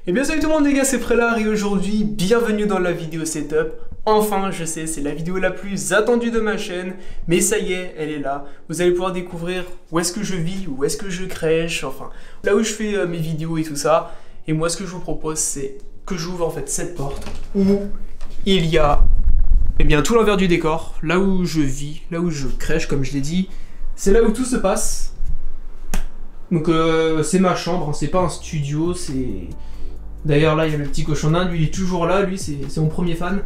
Et bien salut tout le monde les gars, c'est Frelard et aujourd'hui, bienvenue dans la vidéo setup. Enfin, je sais, c'est la vidéo la plus attendue de ma chaîne, mais ça y est, elle est là. Vous allez pouvoir découvrir où est-ce que je vis, où est-ce que je crèche, enfin, là où je fais mes vidéos et tout ça. Et moi, ce que je vous propose, c'est que j'ouvre en fait cette porte où il y a, eh bien, tout l'envers du décor, là où je vis, là où je crèche, comme je l'ai dit. C'est là où tout se passe. Donc, c'est ma chambre, hein, c'est pas un studio, c'est... D'ailleurs là il y a le petit cochon d'Inde, lui il est toujours là, lui c'est mon premier fan.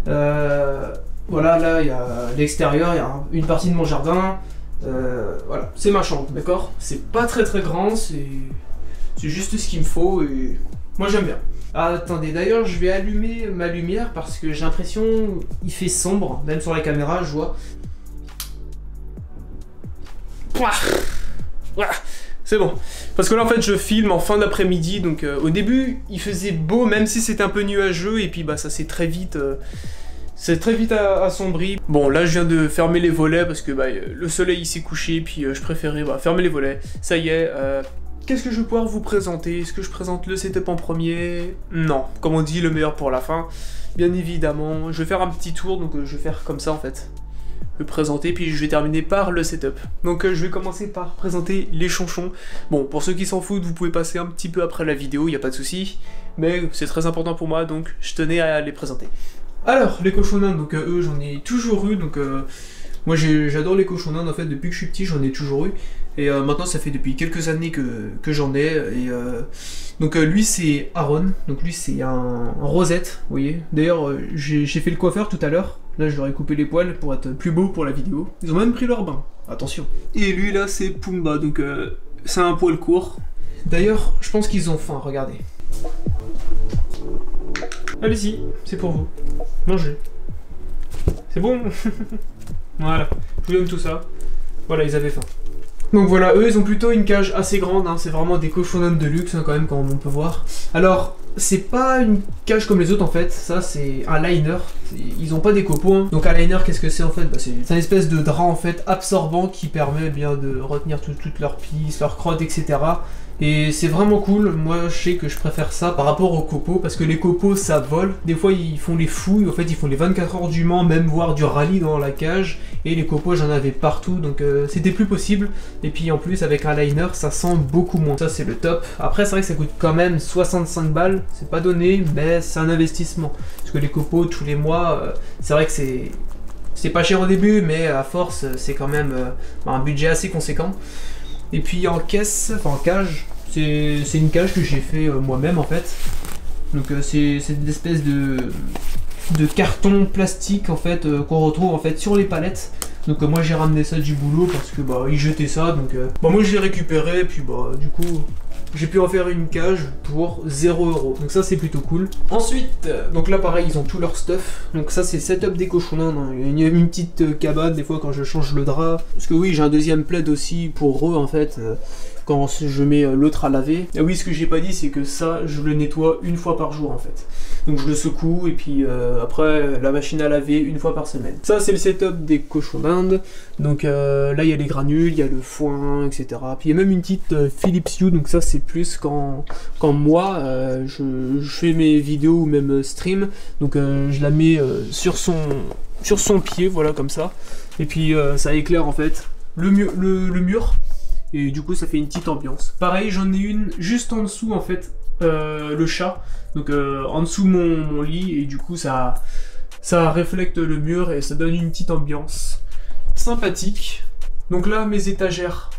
Voilà, là il y a l'extérieur, il y a une partie de mon jardin. Voilà, c'est ma chambre, d'accord? C'est pas très grand, c'est juste ce qu'il me faut et moi j'aime bien. Ah, attendez, d'ailleurs je vais allumer ma lumière parce que j'ai l'impression il fait sombre, même sur la caméra je vois. C'est bon, parce que là en fait je filme en fin d'après-midi, donc au début il faisait beau même si c'était un peu nuageux et puis bah ça s'est très vite assombri. Bon là je viens de fermer les volets parce que bah, le soleil il s'est couché puis je préférais fermer les volets. Ça y est, qu'est-ce que je vais pouvoir vous présenter? Est-ce que je présente le setup en premier? Non, comme on dit, le meilleur pour la fin, bien évidemment. Je vais faire un petit tour, donc je vais faire comme ça en fait. Le présenter, puis je vais terminer par le setup. Donc je vais commencer par présenter les chonchons. Bon, pour ceux qui s'en foutent, vous pouvez passer un petit peu après la vidéo, il n'y a pas de souci. Mais c'est très important pour moi, donc je tenais à les présenter. Alors, les cochons d'Inde, donc eux, j'en ai toujours eu, donc... moi j'adore les cochons d'Inde en fait, depuis que je suis petit j'en ai toujours eu. Et maintenant ça fait depuis quelques années que j'en ai. Et donc lui c'est Aaron, donc lui c'est un rosette, vous voyez. D'ailleurs j'ai fait le coiffeur tout à l'heure. Là je leur ai coupé les poils pour être plus beau pour la vidéo. Ils ont même pris leur bain, attention. Et lui là c'est Pumba, donc c'est un poil court. D'ailleurs je pense qu'ils ont faim, regardez. Allez-y, c'est pour vous. Mangez. C'est bon. Voilà, je vous donne tout ça. Voilà, ils avaient faim. Donc voilà, eux ils ont plutôt une cage assez grande, hein. C'est vraiment des cochons d'Inde de luxe hein, quand même, comme on peut voir. Alors, c'est pas une cage comme les autres en fait, ça c'est un liner. Ils ont pas des copeaux, hein. Donc un liner, qu'est-ce que c'est en fait? Bah, c'est une espèce de drap en fait absorbant qui permet bien de retenir toutes leurs plis, leurs crottes, etc. Et c'est vraiment cool. Moi je sais que je préfère ça par rapport aux copeaux, parce que les copeaux ça vole, des fois ils font les fouilles, en fait ils font les 24 heures du Mans, même voire du rallye dans la cage, et les copeaux j'en avais partout, donc c'était plus possible. Et puis en plus avec un liner ça sent beaucoup moins, ça c'est le top. Après c'est vrai que ça coûte quand même 65 balles, c'est pas donné, mais c'est un investissement, parce que les copeaux tous les mois, c'est vrai que c'est pas cher au début, mais à force c'est quand même un budget assez conséquent. Et puis en caisse, enfin en cage, c'est une cage que j'ai fait moi-même en fait. Donc c'est une espèce de carton plastique en fait qu'on retrouve en fait sur les palettes. Donc moi j'ai ramené ça du boulot parce que bah ils jetaient ça, donc moi je l'ai récupéré et puis bah du coup j'ai pu en faire une cage pour 0 €. Donc ça c'est plutôt cool. Ensuite, donc là pareil ils ont tout leur stuff. Donc ça c'est le setup des cochons d'Inde, hein. Il y a une petite cabane des fois quand je change le drap. Parce que oui j'ai un deuxième plaid aussi pour eux en fait. Quand je mets l'autre à laver. Et oui, ce que j'ai pas dit, c'est que ça, je le nettoie une fois par jour en fait. Donc je le secoue et puis après la machine à laver une fois par semaine. Ça c'est le setup des cochons d'Inde. Donc là il y a les granules, il y a le foin, etc. Puis il y a même une petite Philips Hue, donc ça c'est plus quand moi je fais mes vidéos ou même stream. Donc je la mets sur son pied, voilà comme ça. Et puis ça éclaire en fait le mur. Et du coup ça fait une petite ambiance. Pareil j'en ai une juste en dessous en fait, le chat. Donc en dessous mon lit, et du coup ça reflète le mur et ça donne une petite ambiance sympathique. Donc là mes étagères,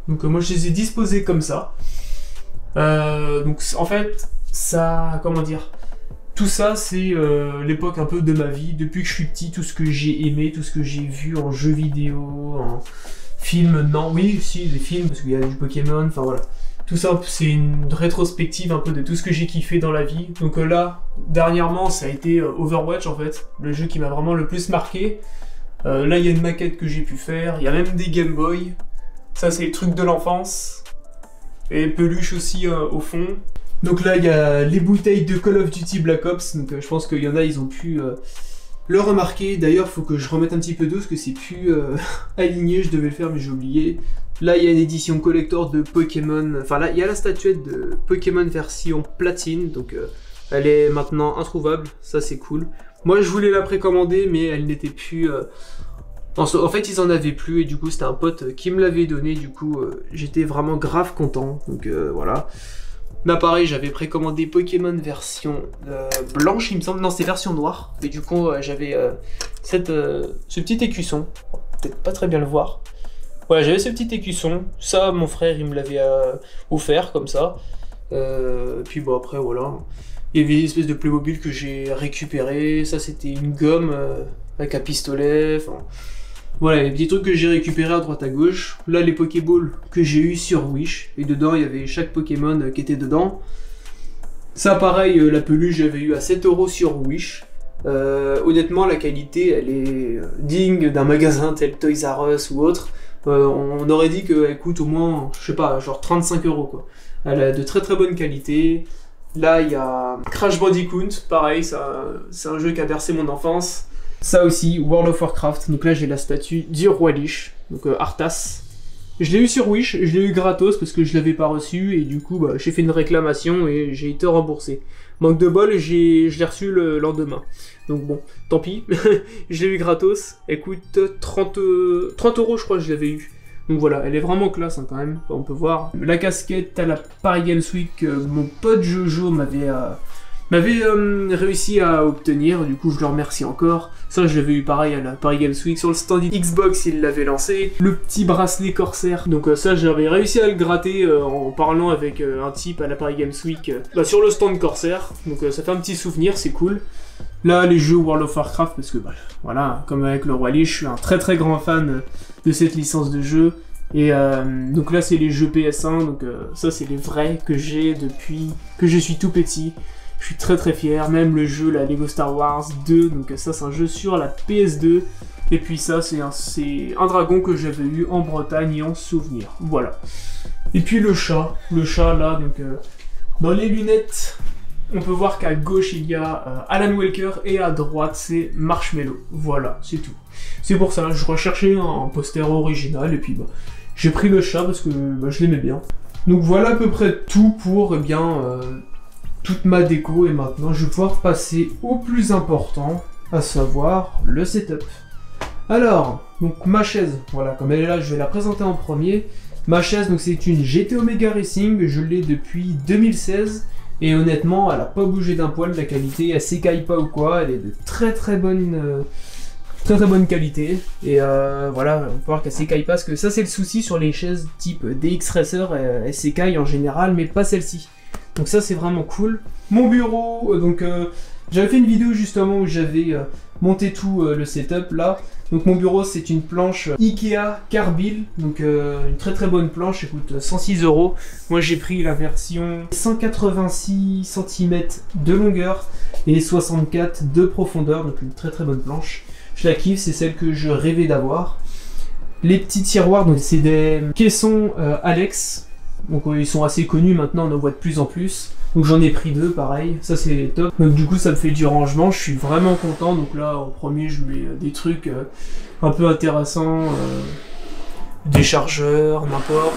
donc moi je les ai disposées comme ça. Donc en fait ça, comment dire, tout ça c'est l'époque un peu de ma vie. Depuis que je suis petit, tout ce que j'ai aimé, tout ce que j'ai vu en jeux vidéo, en films, non, oui, si, des films, parce qu'il y a du Pokémon, enfin voilà. Tout ça, c'est une rétrospective un peu de tout ce que j'ai kiffé dans la vie. Donc là, dernièrement, ça a été Overwatch en fait, le jeu qui m'a vraiment le plus marqué. Là, il y a une maquette que j'ai pu faire, il y a même des Game Boy. Ça, c'est les trucs de l'enfance. Et peluche aussi au fond. Donc là, il y a les bouteilles de Call of Duty Black Ops, donc je pense qu'il y en a, ils ont pu... le remarquer. D'ailleurs faut que je remette un petit peu d'eau parce que c'est plus aligné, je devais le faire mais j'ai oublié. Là, il y a une édition collector de Pokémon. Enfin, là, il y a la statuette de Pokémon version platine. Donc, elle est maintenant introuvable. Ça, c'est cool. Moi, je voulais la précommander, mais elle n'était plus... En fait, ils en avaient plus. Et du coup, c'était un pote qui me l'avait donné. Du coup, j'étais vraiment grave content. Donc, voilà. Là, pareil, j'avais précommandé Pokémon version blanche, il me semble. Non, c'est version noire. Et du coup, j'avais ce petit écusson. Peut-être pas très bien le voir. Voilà, j'avais ce petit écusson. Ça, mon frère, il me l'avait offert comme ça. Puis bon, après, voilà. Il y avait une espèce de Playmobil que j'ai récupéré. Ça, c'était une gomme avec un pistolet. Enfin, voilà, il y a des petits trucs que j'ai récupérés à droite à gauche. Là, les Pokéballs que j'ai eu sur Wish. Et dedans, il y avait chaque Pokémon qui était dedans. Ça, pareil, la peluche, j'avais eu à 7 € sur Wish. Honnêtement, la qualité, elle est digne d'un magasin tel Toys R Us ou autre. On aurait dit qu'elle coûte au moins, je sais pas, genre 35 € quoi. Elle a de très très bonne qualité. Là, il y a Crash Bandicoot, pareil, c'est un jeu qui a bercé mon enfance. Ça aussi, World of Warcraft. Donc là, j'ai la statue du Roi Lich, donc Arthas. Je l'ai eu sur Wish, je l'ai eu gratos parce que je l'avais pas reçu et du coup, bah, j'ai fait une réclamation et j'ai été remboursé. Manque de bol, je l'ai reçu le lendemain. Donc bon, tant pis, je l'ai eu gratos. Elle coûte 30 € je crois que je l'avais eu. Donc voilà, elle est vraiment classe hein, quand même, on peut voir. La casquette à la Paris Games Week, mon pote Jojo m'avait réussi à obtenir, du coup je le remercie encore. Ça je l'avais eu pareil à la Paris Games Week, sur le stand Xbox il l'avait lancé. Le petit bracelet Corsair, donc ça j'avais réussi à le gratter en parlant avec un type à la Paris Games Week sur le stand Corsair. Donc ça fait un petit souvenir, c'est cool. Là les jeux World of Warcraft, parce que bah, voilà, comme avec le Roi Lich, je suis un très très grand fan de cette licence de jeu. Et donc là c'est les jeux PS1, donc ça c'est les vrais que j'ai depuis que je suis tout petit. Je suis très très fier, même le jeu, la Lego Star Wars 2, donc ça c'est un jeu sur la PS2. Et puis ça c'est un dragon que j'avais eu en Bretagne en souvenir, voilà. Et puis le chat là, donc dans les lunettes, on peut voir qu'à gauche il y a Alan Walker et à droite c'est Marshmello, voilà, c'est tout. C'est pour ça, je recherchais un poster original et puis bah, j'ai pris le chat parce que bah, je l'aimais bien. Donc voilà à peu près tout pour, eh bien... toute ma déco et maintenant je vais pouvoir passer au plus important, à savoir le setup. Alors, donc ma chaise, voilà, comme elle est là, je vais la présenter en premier. Ma chaise, donc c'est une GT Omega Racing, je l'ai depuis 2016 et honnêtement, elle a pas bougé d'un poil, la qualité, elle s'écaille pas ou quoi, elle est de très très bonne qualité et voilà, on peut voir qu'elle s'écaille pas parce que ça c'est le souci sur les chaises type DX Racer, elle s'écaille en général mais pas celle-ci. Donc ça c'est vraiment cool. Mon bureau, donc j'avais fait une vidéo justement où j'avais monté tout le setup là. Donc mon bureau c'est une planche Ikea Carbill, donc une très très bonne planche, elle coûte 106 €. Moi j'ai pris la version 186 cm de longueur et 64 de profondeur, donc une très très bonne planche. Je la kiffe, c'est celle que je rêvais d'avoir. Les petits tiroirs, donc c'est des caissons Alex. Donc ils sont assez connus maintenant, on en voit de plus en plus. Donc j'en ai pris 2 pareil, ça c'est top. Donc du coup ça me fait du rangement, je suis vraiment content. Donc là en premier je mets des trucs un peu intéressants, des chargeurs, n'importe.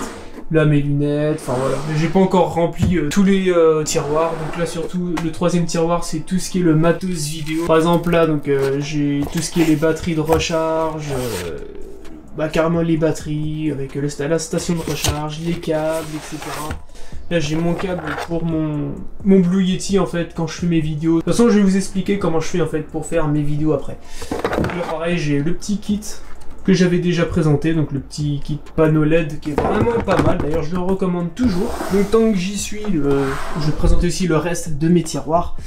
Là mes lunettes, enfin voilà. J'ai pas encore rempli tous les tiroirs. Donc là surtout le troisième tiroir c'est tout ce qui est le matos vidéo. Par exemple là donc j'ai tout ce qui est les batteries de recharge. Bah, carrément les batteries, avec la station de recharge, les câbles, etc. Là j'ai mon câble pour mon Blue Yeti en fait quand je fais mes vidéos. De toute façon je vais vous expliquer comment je fais en fait pour faire mes vidéos après. Donc là pareil j'ai le petit kit que j'avais déjà présenté, donc le petit kit panneau LED qui est vraiment pas mal, d'ailleurs je le recommande toujours. Donc tant que j'y suis, je vais présenter aussi le reste de mes tiroirs.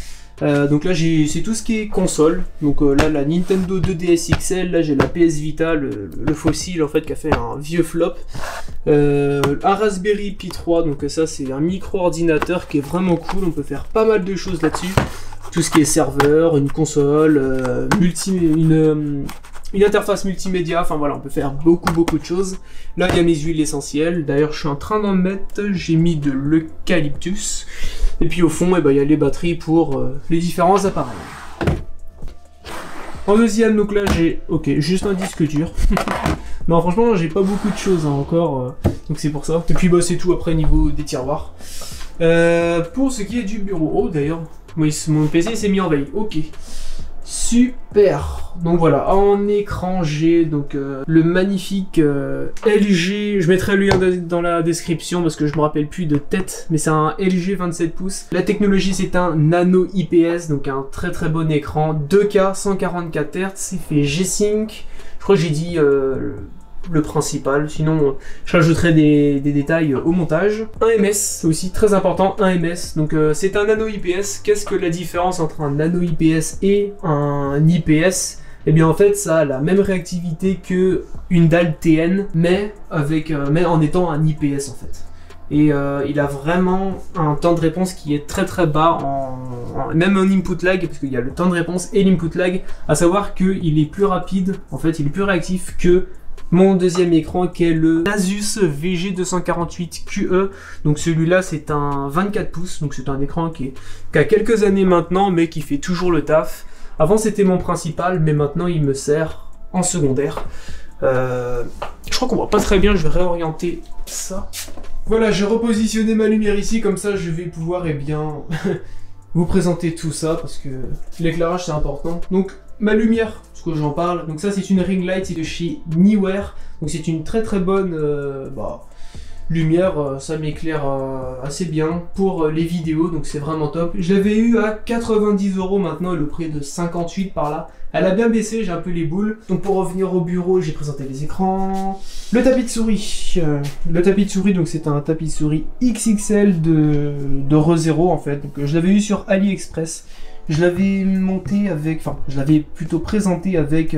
Donc là c'est tout ce qui est console, donc là la Nintendo 2DS XL, là j'ai la PS Vita, le fossile en fait qui a fait un vieux flop, un Raspberry Pi 3, donc ça c'est un micro ordinateur qui est vraiment cool, on peut faire pas mal de choses là-dessus, tout ce qui est serveur, une console, une interface multimédia, enfin voilà, on peut faire beaucoup de choses. Là il y a mes huiles essentielles, d'ailleurs je suis en train d'en mettre, j'ai mis de l'eucalyptus. Et puis au fond, il y a les batteries pour les différents appareils. En deuxième, donc là j'ai juste un disque dur. Non, franchement, j'ai pas beaucoup de choses hein, encore, donc c'est pour ça. Et puis bah c'est tout après niveau des tiroirs. Pour ce qui est du bureau, oh d'ailleurs, oui, mon PC s'est mis en veille, ok. Super. Donc voilà, en écran j'ai donc le magnifique LG, je mettrai le lien dans la description parce que je me rappelle plus de tête, mais c'est un LG 27 pouces. La technologie c'est un nano IPS, donc un très bon écran, 2K 144 Hz, c'est fait G-Sync, je crois que j'ai dit le principal, sinon je rajouterai des détails au montage. Un MS, c'est aussi très important, un MS, donc c'est un nano IPS. Qu'est-ce que la différence entre un nano IPS et un IPS? Eh bien en fait ça a la même réactivité que une dalle TN, mais en étant un IPS en fait. Et il a vraiment un temps de réponse qui est très bas, même en input lag, parce qu'il y a le temps de réponse et l'input lag, à savoir qu'il est plus rapide, en fait il est plus réactif que mon deuxième écran qui est le Asus VG248QE. Donc celui-là c'est un 24 pouces, donc c'est un écran qui a quelques années maintenant mais qui fait toujours le taf. Avant c'était mon principal mais maintenant il me sert en secondaire. Je crois qu'on voit pas très bien, je vais réorienter ça. Voilà, j'ai repositionné ma lumière ici, comme ça je vais pouvoir vous présenter tout ça parce que l'éclairage c'est important. Donc ma lumière, ce que j'en parle, donc ça c'est une ring light, c'est de chez Neewer, donc c'est une très bonne lumière, ça m'éclaire assez bien pour les vidéos, donc c'est vraiment top. Je l'avais eu à 90 € maintenant, le prix de 58 par là. Elle a bien baissé, j'ai un peu les boules. Donc pour revenir au bureau, j'ai présenté les écrans. Le tapis de souris. Le tapis de souris, donc c'est un tapis de souris XXL de ReZero en fait. Donc je l'avais eu sur AliExpress. Je l'avais monté avec, enfin je l'avais plutôt présenté avec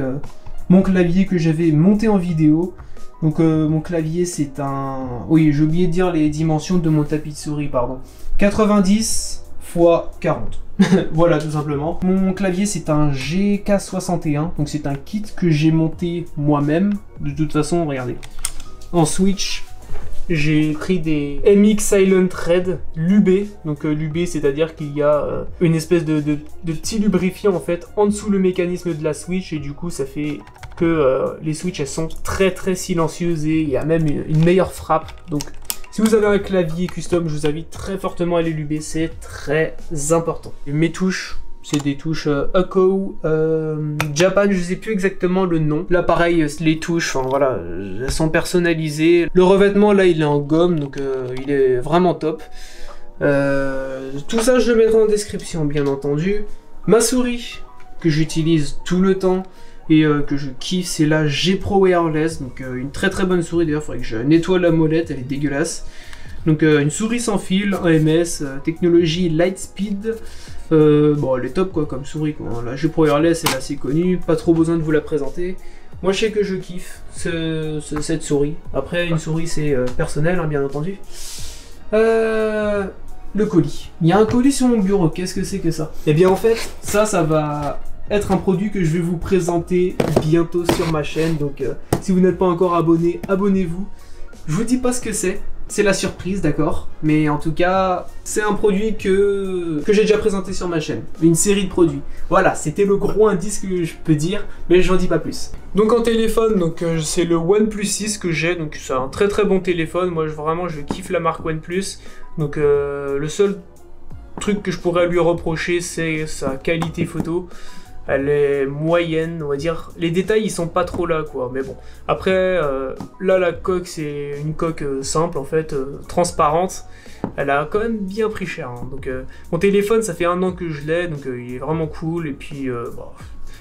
mon clavier que j'avais monté en vidéo. Donc mon clavier c'est un... Oui, j'ai oublié de dire les dimensions de mon tapis de souris, pardon. 90 x 40. Voilà, tout simplement. Mon clavier c'est un GK61, donc c'est un kit que j'ai monté moi-même. De toute façon, regardez. En switch, j'ai pris des MX Silent Red l'UB. Donc l'UB, c'est-à-dire qu'il y a une espèce de petit lubrifiant en fait en dessous le mécanisme de la switch, et du coup ça fait que les switches elles sont très silencieuses et il y a même une meilleure frappe. Donc si vous avez un clavier custom, je vous invite très fortement à aller l'UB, c'est très important. Et mes touches, c'est des touches Akko Japan, je sais plus exactement le nom. Là pareil, les touches, enfin voilà, elles sont personnalisées. Le revêtement là il est en gomme, donc il est vraiment top. Tout ça je le mettrai en description bien entendu. Ma souris, que j'utilise tout le temps et que je kiffe, c'est la G Pro Wireless, donc une très bonne souris. D'ailleurs il faudrait que je nettoie la molette, elle est dégueulasse. Donc une souris sans fil, un MS, technologie Lightspeed. Bon elle est top quoi comme souris quoi. La G Pro Wireless elle est assez connue, pas trop besoin de vous la présenter. Moi je sais que je kiffe cette souris. Après une souris c'est personnel hein, bien entendu. Le colis. Il y a un colis sur mon bureau, qu'est-ce que c'est que ça? Eh bien en fait ça va être un produit que je vais vous présenter bientôt sur ma chaîne. Donc si vous n'êtes pas encore abonné, abonnez-vous. Je vous dis pas ce que c'est la surprise, d'accord? Mais en tout cas, c'est un produit que j'ai déjà présenté sur ma chaîne. Une série de produits. Voilà, c'était le gros indice que je peux dire, mais j'en dis pas plus. Donc en téléphone, donc c'est le OnePlus 6 que j'ai, donc c'est un très bon téléphone. Moi vraiment je kiffe la marque OnePlus. Donc le seul truc que je pourrais lui reprocher, c'est sa qualité photo. Elle est moyenne, on va dire. Les détails, ils sont pas trop là, quoi. Mais bon. Après, là, la coque, c'est une coque simple, en fait, transparente. Elle a quand même bien pris cher. Hein. Donc, mon téléphone, ça fait 1 an que je l'ai, donc il est vraiment cool. Et puis, bon,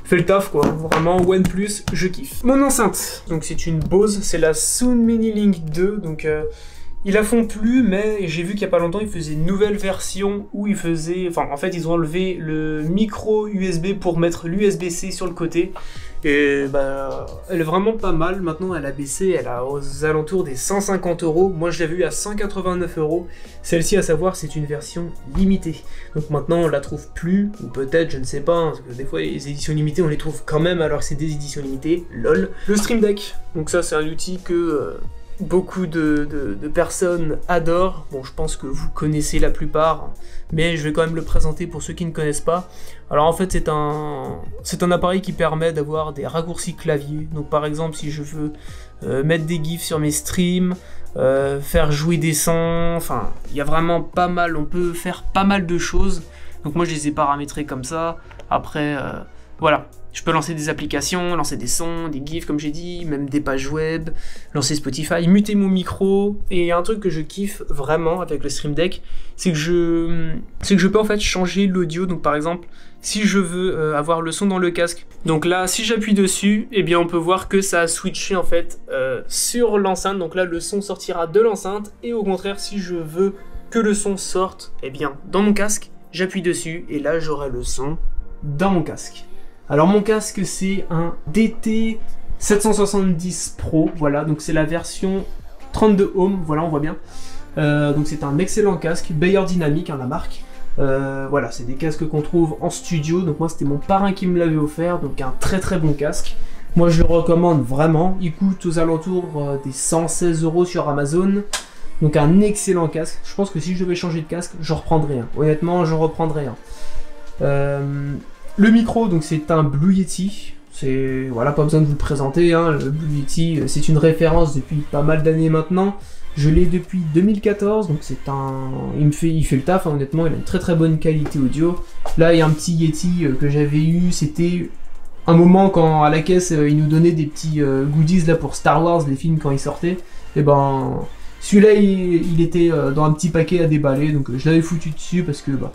fait le taf, quoi. Vraiment, OnePlus, je kiffe. Mon enceinte, donc c'est une Bose, c'est la Sound Mini Link 2, donc... Ils la font plus, mais j'ai vu qu'il y a pas longtemps, ils faisaient une nouvelle version où ils faisaient... Enfin, en fait, ils ont enlevé le micro USB pour mettre l'USB-C sur le côté. Et bah, elle est vraiment pas mal. Maintenant, elle a baissé, elle a aux alentours des 150 €. Moi, je l'avais eu à 189 €. Celle-ci, à savoir, c'est une version limitée. Donc maintenant, on la trouve plus, ou peut-être, je ne sais pas, hein, parce que des fois, les éditions limitées, on les trouve quand même alors que c'est des éditions limitées. LOL. Le Stream Deck. Donc ça, c'est un outil que... beaucoup de personnes adorent. Bon, je pense que vous connaissez la plupart, mais je vais quand même le présenter pour ceux qui ne connaissent pas. Alors en fait, c'est un appareil qui permet d'avoir des raccourcis clavier. Donc par exemple, si je veux mettre des gifs sur mes streams, faire jouer des sons, enfin, il y a vraiment pas mal, on peut faire pas mal de choses. Donc moi, je les ai paramétrés comme ça. Après, voilà. Je peux lancer des applications, lancer des sons, des gifs comme j'ai dit, même des pages web, lancer Spotify, muter mon micro. Et il y a un truc que je kiffe vraiment avec le Stream Deck, c'est que je peux en fait changer l'audio. Donc par exemple, si je veux avoir le son dans le casque, donc là si j'appuie dessus, eh bien on peut voir que ça a switché en fait sur l'enceinte. Donc là le son sortira de l'enceinte, et au contraire si je veux que le son sorte, eh bien dans mon casque, j'appuie dessus et là j'aurai le son dans mon casque. Alors mon casque c'est un DT 770 Pro, voilà, donc c'est la version 32 ohm, voilà on voit bien. Donc c'est un excellent casque, Beyer Dynamic, hein, la marque. Voilà, c'est des casques qu'on trouve en studio, donc moi c'était mon parrain qui me l'avait offert, donc un très très bon casque. Moi je le recommande vraiment, il coûte aux alentours des 116 € sur Amazon. Donc un excellent casque, je pense que si je devais changer de casque, j'en reprendrais un. Honnêtement, j'en reprendrais un. Le micro, donc c'est un Blue Yeti. C'est voilà, pas besoin de vous le présenter. Hein. Le Blue Yeti, c'est une référence depuis pas mal d'années maintenant. Je l'ai depuis 2014, donc c'est un. Il fait le taf. Hein, honnêtement, il a une très très bonne qualité audio. Là, il y a un petit Yeti que j'avais eu. C'était un moment quand à la caisse, ils nous donnaient des petits goodies là pour Star Wars, les films quand ils sortaient. Et ben. Celui-là, il était dans un petit paquet à déballer, donc je l'avais foutu dessus parce que bah,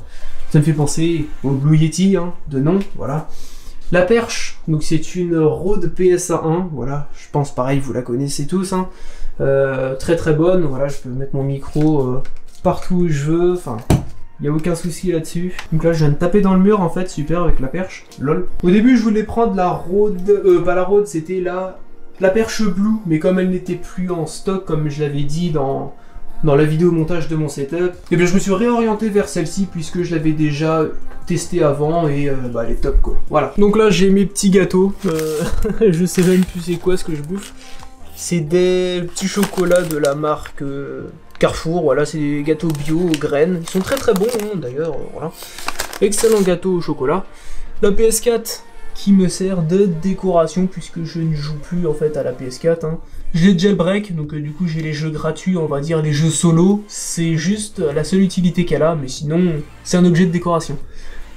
ça me fait penser au Blue Yeti, hein, de nom, voilà. La perche, donc c'est une Rode PSA1, voilà, je pense pareil, vous la connaissez tous, hein. Très très bonne, voilà, je peux mettre mon micro partout où je veux, enfin, il n'y a aucun souci là-dessus. Donc là, je viens de taper dans le mur, en fait, super, avec la perche, lol. Au début, je voulais prendre la Rode, pas la Rode, c'était la perche Blue, mais comme elle n'était plus en stock, comme je l'avais dit dans la vidéo montage de mon setup, et bien je me suis réorienté vers celle-ci puisque je l'avais déjà testé avant et bah, elle est top quoi. Voilà. Donc là j'ai mes petits gâteaux, je sais même plus c'est quoi ce que je bouffe. C'est des petits chocolats de la marque Carrefour, voilà, c'est des gâteaux bio aux graines. Ils sont très très bons hein, d'ailleurs, voilà. Excellent gâteau au chocolat. La PS4 qui me sert de décoration puisque je ne joue plus en fait à la PS4. Hein. J'ai jailbreak, donc du coup j'ai les jeux gratuits, on va dire les jeux solo. C'est juste la seule utilité qu'elle a, mais sinon c'est un objet de décoration.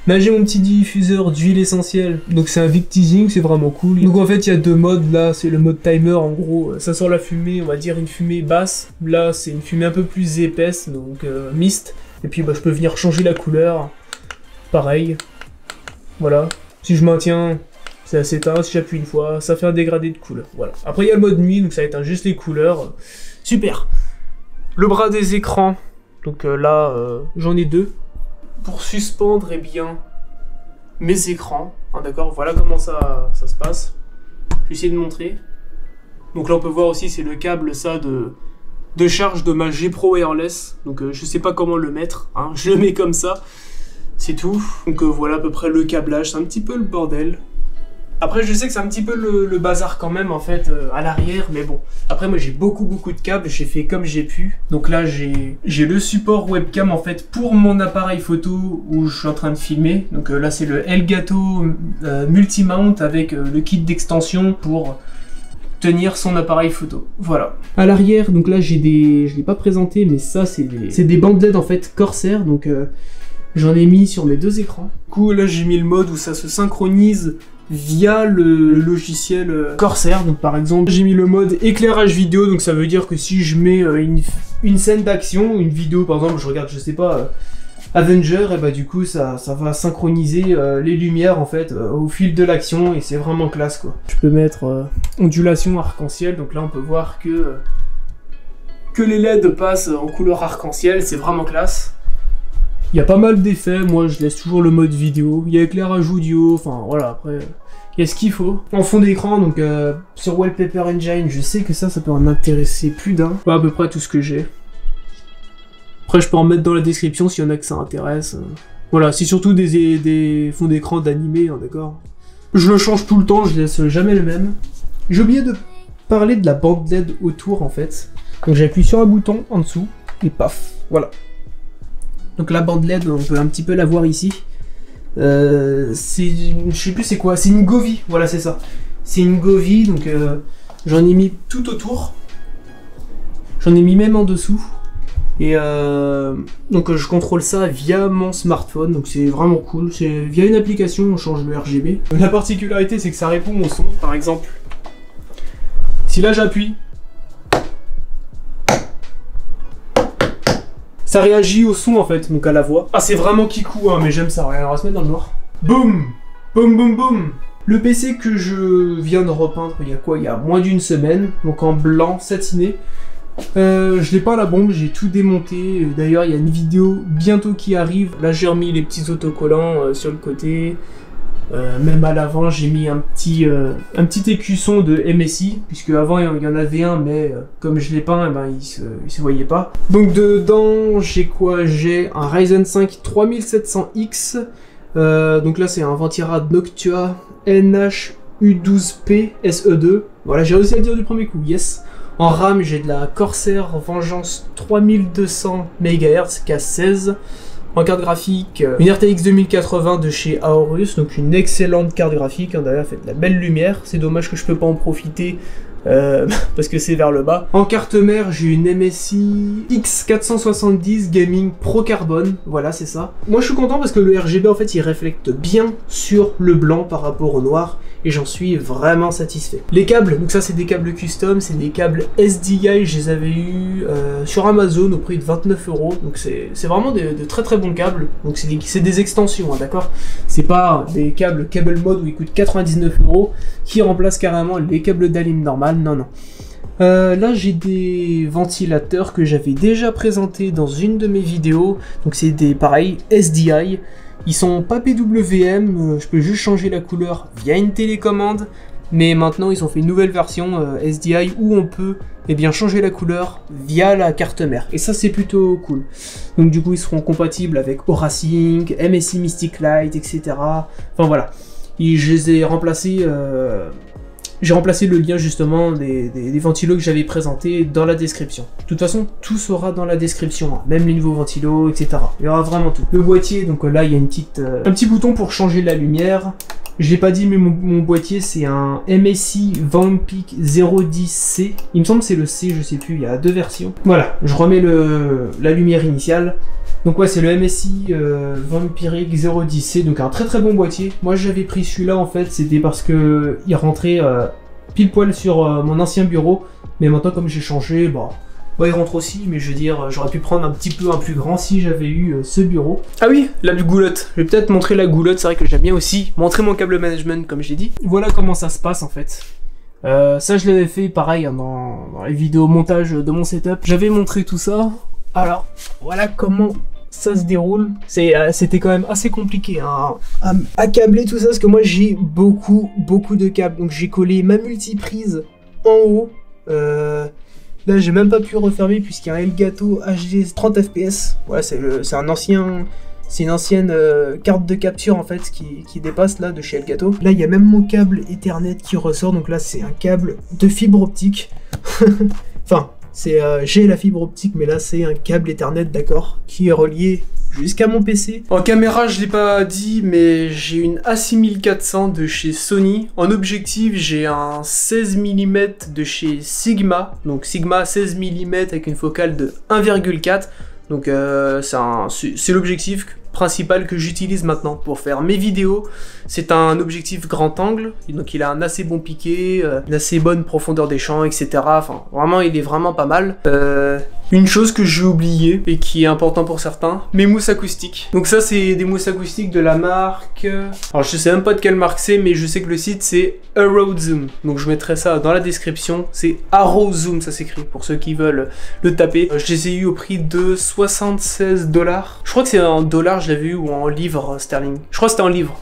Là j'ai mon petit diffuseur d'huile essentielle, donc c'est un Victising, c'est vraiment cool. Donc en fait il y a deux modes, là c'est le mode timer, en gros ça sort la fumée, on va dire une fumée basse. Là c'est une fumée un peu plus épaisse, donc mist. Et puis bah, je peux venir changer la couleur, pareil, voilà. Si je maintiens, ça s'éteint, si j'appuie une fois, ça fait un dégradé de couleur. Voilà. Après, il y a le mode nuit, donc ça éteint juste les couleurs. Super. Le bras des écrans, donc là, j'en ai deux. Pour suspendre, eh bien, mes écrans. Hein, d'accord, voilà comment ça se passe. Je vais essayer de montrer. Donc là, on peut voir aussi, c'est le câble, ça, de charge de ma G Pro Wireless. Donc je sais pas comment le mettre, hein, je le mets comme ça. C'est tout. Donc voilà à peu près le câblage, c'est un petit peu le bordel. Après je sais que c'est un petit peu le bazar quand même en fait à l'arrière, mais bon. Après moi j'ai beaucoup de câbles, j'ai fait comme j'ai pu. Donc là j'ai le support webcam en fait pour mon appareil photo où je suis en train de filmer. Donc là c'est le Elgato Multimount avec le kit d'extension pour tenir son appareil photo. Voilà. À l'arrière, donc là j'ai des... je l'ai pas présenté mais ça c'est des bandes LED en fait Corsair, donc... j'en ai mis sur mes deux écrans. Du coup, là, j'ai mis le mode où ça se synchronise via le logiciel Corsair. Donc, par exemple, j'ai mis le mode éclairage vidéo. Donc, ça veut dire que si je mets une scène d'action, une vidéo, par exemple, je regarde, je sais pas, Avenger, et bah du coup, ça va synchroniser les lumières, en fait, au fil de l'action. Et c'est vraiment classe, quoi. Je peux mettre ondulation arc-en-ciel. Donc là, on peut voir que les LED passent en couleur arc-en-ciel. C'est vraiment classe. Il y a pas mal d'effets, moi je laisse toujours le mode vidéo, il y a éclairage audio, enfin voilà, après, il y a ce qu'il faut. En fond d'écran, donc sur Wallpaper Engine, je sais que ça peut en intéresser plus d'un. Voilà à peu près tout ce que j'ai. Après je peux en mettre dans la description s'il y en a que ça intéresse. Voilà, c'est surtout des fonds d'écran d'animé, hein, d'accord. Je le change tout le temps, je laisse jamais le même. J'ai oublié de parler de la bande LED autour en fait. Donc j'appuie sur un bouton en dessous et paf, voilà. Donc la bande LED, on peut un petit peu la voir ici. Je sais plus c'est quoi, c'est une Govee, voilà c'est ça. C'est une Govee, donc j'en ai mis tout autour. J'en ai mis même en dessous. Et donc je contrôle ça via mon smartphone, donc c'est vraiment cool. C'est via une application, on change le RGB. La particularité c'est que ça répond au son, par exemple. Si là j'appuie, ça réagit au son en fait, donc à la voix. Ah c'est vraiment kikou hein, mais j'aime ça, regarde, on va se mettre dans le noir. Boum, boum, boum, boum. Le PC que je viens de repeindre il y a quoi? Il y a moins d'une semaine, donc en blanc satiné. Je l'ai pas à la bombe, j'ai tout démonté. D'ailleurs, il y a une vidéo bientôt qui arrive. Là, j'ai remis les petits autocollants sur le côté. Même à l'avant, j'ai mis un petit écusson de MSI, puisque avant il y en avait un, mais comme je l'ai peint, eh ben, il se voyait pas. Donc dedans, j'ai quoi? J'ai un Ryzen 5 3700X. Donc là, c'est un Ventirad Noctua NH-U12P SE2. Voilà, j'ai réussi à le dire du premier coup, yes. En RAM, j'ai de la Corsair Vengeance 3200 MHz K16. En carte graphique, une RTX 2080 de chez Aorus, donc une excellente carte graphique, hein, d'ailleurs, elle fait de la belle lumière. C'est dommage que je peux pas en profiter parce que c'est vers le bas. En carte mère, j'ai une MSI X470 Gaming Pro Carbone, voilà, c'est ça. Moi, je suis content parce que le RGB, en fait, il reflète bien sur le blanc par rapport au noir. Et j'en suis vraiment satisfait. Les câbles, donc ça c'est des câbles custom, c'est des câbles SDI, je les avais eu sur Amazon au prix de 29 €. Donc c'est vraiment de très très bons câbles. Donc c'est des extensions, hein, d'accord. C'est pas des câbles cable mode où ils coûtent 99 € qui remplacent carrément les câbles d'Alim normal, non non. Là j'ai des ventilateurs que j'avais déjà présentés dans une de mes vidéos. Donc c'est des pareils SDI. Ils sont pas PWM, je peux juste changer la couleur via une télécommande, mais maintenant ils ont fait une nouvelle version SDI où on peut changer la couleur via la carte mère, et ça c'est plutôt cool. Donc du coup ils seront compatibles avec Aura Sync, MSI Mystic Light, etc. Enfin voilà, je les ai remplacés. J'ai remplacé le lien justement des ventilos que j'avais présentés dans la description. De toute façon, tout sera dans la description, hein, même les nouveaux ventilos, etc. Il y aura vraiment tout. Le boîtier, donc là il y a un petit bouton pour changer la lumière. Je l'ai pas dit, mais mon boîtier c'est un MSI Vampik 010C. Il me semble que c'est le C, je sais plus, il y a deux versions. Voilà, je remets la lumière initiale. Donc ouais, c'est le MSI Vampiric 010C, donc un très très bon boîtier. Moi j'avais pris celui-là en fait, c'était parce que il rentrait pile poil sur mon ancien bureau. Mais maintenant comme j'ai changé, bon, il rentre aussi, mais je veux dire, j'aurais pu prendre un petit peu un plus grand si j'avais eu ce bureau. Ah oui, la goulotte, je vais peut-être montrer la goulotte, c'est vrai que j'aime bien aussi montrer mon câble management comme j'ai dit. Voilà comment ça se passe en fait. Ça je l'avais fait pareil hein, dans les vidéos montage de mon setup. J'avais montré tout ça. Alors voilà comment ça se déroule. C'était quand même assez compliqué hein, à câbler tout ça, parce que moi j'ai beaucoup de câbles. Donc j'ai collé ma multiprise en haut. Là j'ai même pas pu refermer puisqu'il y a un Elgato HD 30 fps. Voilà, c'est une ancienne carte de capture en fait qui dépasse là de chez Elgato. Là il y a même mon câble Ethernet qui ressort, donc là c'est un câble de fibre optique. Enfin, j'ai la fibre optique, mais là c'est un câble Ethernet, d'accord, qui est relié jusqu'à mon PC. En caméra, je l'ai pas dit, mais j'ai une A6400 de chez Sony. En objectif, j'ai un 16 mm de chez Sigma. Donc Sigma 16 mm avec une focale de 1,4. Donc c'est l'objectif principal que j'utilise maintenant pour faire mes vidéos. C'est un objectif grand angle, donc il a un assez bon piqué, une assez bonne profondeur des champs, etc. Enfin, vraiment, il est vraiment pas mal. Une chose que j'ai oublié et qui est important pour certains, mes mousses acoustiques. Donc ça, c'est des mousses acoustiques de la marque... Alors je sais même pas de quelle marque c'est, mais je sais que le site c'est Arrow Zoom. Donc je mettrai ça dans la description. C'est Arrow Zoom, ça s'écrit, pour ceux qui veulent le taper. Je les ai eu au prix de 76 $. Je crois que c'est en dollars, je l'avais eu, ou en livres sterling. Je crois que c'était en livres.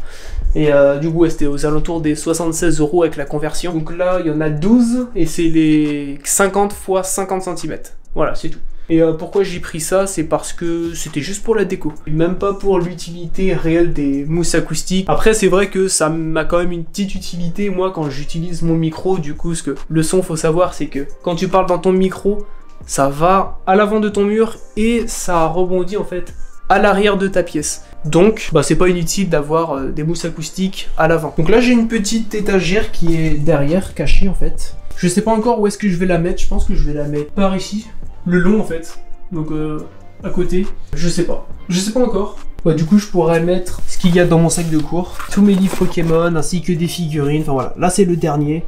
Et du coup, ouais, c'était aux alentours des 76 € avec la conversion. Donc là, il y en a 12, et c'est les 50 x 50 cm. Voilà, c'est tout. Et pourquoi j'ai pris ça, c'est parce que c'était juste pour la déco. Même pas pour l'utilité réelle des mousses acoustiques. Après, c'est vrai que ça m'a quand même une petite utilité, moi, quand j'utilise mon micro. Du coup, ce que le son, faut savoir, c'est que quand tu parles dans ton micro, ça va à l'avant de ton mur et ça rebondit en fait à l'arrière de ta pièce. Donc, c'est pas inutile d'avoir des mousses acoustiques à l'avant. Donc là, j'ai une petite étagère qui est derrière, cachée en fait. Je sais pas encore où est-ce que je vais la mettre. Je pense que je vais la mettre par ici, le long en fait. Donc à côté, je sais pas encore. Du coup, je pourrais mettre ce qu'il y a dans mon sac de cours, tous mes livres Pokémon ainsi que des figurines. Enfin voilà, là c'est le dernier.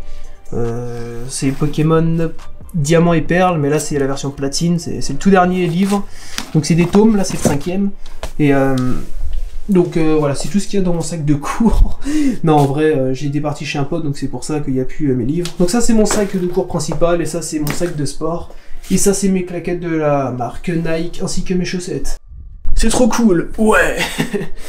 C'est Pokémon Diamant et Perle, mais là c'est la version platine, c'est le tout dernier livre. Donc c'est des tomes, là c'est le 5e. Et donc voilà, c'est tout ce qu'il y a dans mon sac de cours. Non, en vrai, j'ai des parties chez un pote, donc c'est pour ça qu'il n'y a plus mes livres. Donc ça c'est mon sac de cours principal, et ça c'est mon sac de sport. Et ça c'est mes claquettes de la marque Nike, ainsi que mes chaussettes. C'est trop cool, ouais.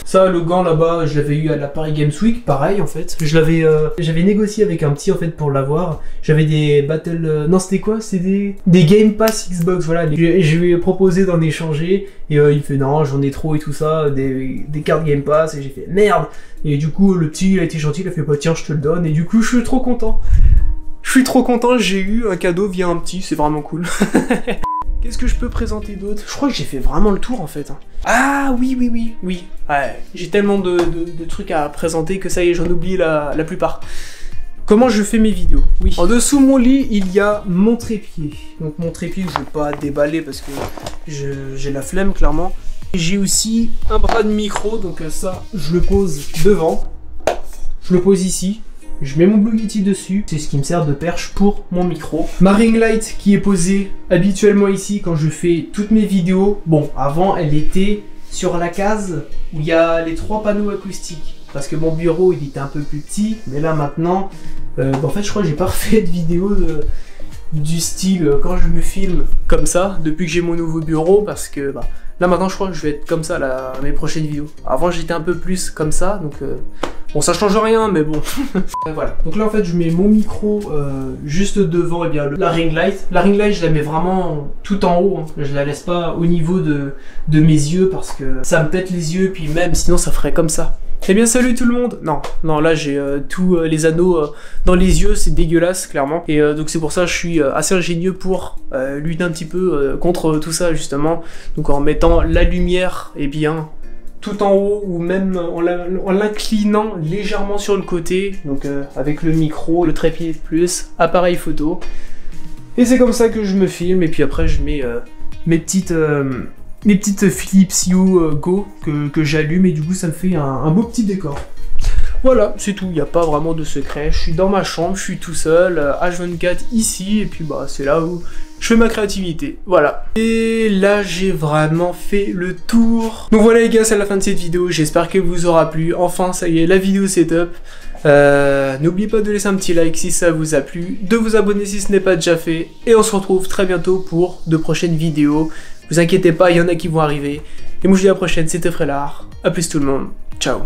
Ça, le gant là-bas, je l'avais eu à la Paris Games Week, pareil en fait. J'avais négocié avec un petit en fait pour l'avoir. J'avais des battle, non c'était quoi? C'était des Game Pass Xbox, voilà. Je lui ai proposé d'en échanger et il fait non, j'en ai trop et tout ça, des cartes Game Pass, et j'ai fait merde. Et du coup, le petit, il a été gentil, il a fait bah tiens, je te le donne, et du coup, je suis trop content. J'ai eu un cadeau via un petit, c'est vraiment cool. Qu'est-ce que je peux présenter d'autre? Je crois que j'ai fait vraiment le tour en fait. Ah oui. Ouais, j'ai tellement de trucs à présenter que ça y est, j'en oublie la plupart. Comment je fais mes vidéos? Oui. En dessous de mon lit, il y a mon trépied. Donc mon trépied, je vais pas déballer parce que j'ai la flemme clairement. J'ai aussi un bras de micro, donc ça, je le pose devant. Je le pose ici. Je mets mon Blue Yeti dessus, c'est ce qui me sert de perche pour mon micro. Ma ring light qui est posée habituellement ici quand je fais toutes mes vidéos. Bon, avant elle était sur la case où il y a les 3 panneaux acoustiques. Parce que mon bureau il était un peu plus petit, mais là maintenant, en fait je crois que j'ai pas refait de vidéo du style quand je me filme comme ça depuis que j'ai mon nouveau bureau, parce que là maintenant je crois que je vais être comme ça mes prochaines vidéos. Avant j'étais un peu plus comme ça, donc bon ça change rien mais bon. Voilà, donc là en fait je mets mon micro juste devant, et bien la ring light. La ring light je la mets vraiment tout en haut, hein. Je la laisse pas au niveau de mes yeux parce que ça me pète les yeux, puis même sinon ça ferait comme ça. Eh bien salut tout le monde. Non là j'ai tous les anneaux dans les yeux, c'est dégueulasse clairement. Et donc c'est pour ça que je suis assez ingénieux pour lutter un petit peu contre tout ça justement. Donc en mettant la lumière bien tout en haut, ou même en l'inclinant légèrement sur le côté. Donc avec le micro, le trépied plus appareil photo. Et c'est comme ça que je me filme, et puis après je mets mes petites Philips Hue Go que j'allume, et du coup ça me fait un beau petit décor. Voilà, c'est tout, il n'y a pas vraiment de secret. Je suis dans ma chambre, je suis tout seul, H24 ici, et puis c'est là où je fais ma créativité, voilà. Et là, j'ai vraiment fait le tour. Donc voilà les gars, c'est la fin de cette vidéo, j'espère qu'elle vous aura plu. Enfin, ça y est, la vidéo c'est top. N'oubliez pas de laisser un petit like si ça vous a plu, de vous abonner si ce n'est pas déjà fait, et on se retrouve très bientôt pour de prochaines vidéos. Vous inquiétez pas, il y en a qui vont arriver. Et moi je vous dis à la prochaine, c'était Frélard. A plus tout le monde, ciao.